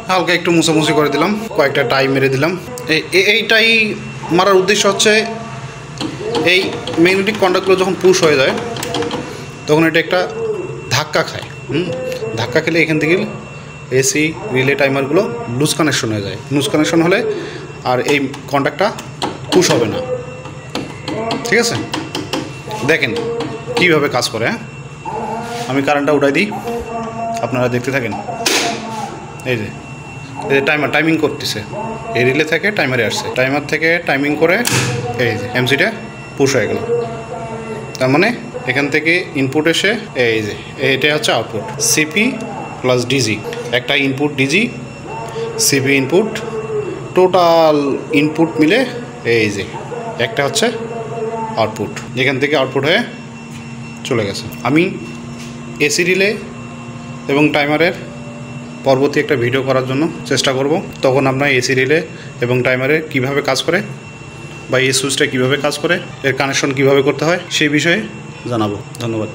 হালকা একটু মুছামুছি করে দিলাম, কয়েকটা টাই মেরে দিলাম। এই টাই মারার উদ্দেশ্য হচ্ছে এই ম্যাগনেটিক কন্ডাক্টগুলো যখন পুশ হয়ে যায় তখন এটা একটা ধাক্কা খায়। ধাক্কা খেলে এখান থেকে এসি রিলে টাইমারগুলো লুজ কানেকশন হয়ে যায়। লুজ কানেকশন হলে আর এই কন্ডাক্টটা পুশ হবে না। ঠিক আছে, দেখেন কীভাবে কাজ করে। হ্যাঁ, আমি কারেন্টটা উঠাই দিই, আপনারা দেখতে থাকেন। এই যে টাইমিং করতেছে, এই রিলে থেকে টাইমারে আসছে, টাইমার থেকে টাইমিং করে এই যে এমসিটা পুশ হয়ে গেল। তার মানে এখান থেকে ইনপুট এসে এই যে এটা হচ্ছে আউটপুট, সিপি প্লাস ডিজি। একটা input DG, CP input, total input মিলে এই যে একটা হচ্ছে আউটপুট। এখান থেকে আউটপুট হয়ে চলে গেছে। আমি এসি রিলে এবং টাইমারের পরবর্তী একটা ভিডিও করার জন্য চেষ্টা করব। তখন আমরা এসি রিলে এবং টাইমারে কিভাবে কাজ করে বা এই সুইচটা কীভাবে কাজ করে, এর কানেকশন কিভাবে করতে হয় সেই বিষয়ে জানাবো। ধন্যবাদ।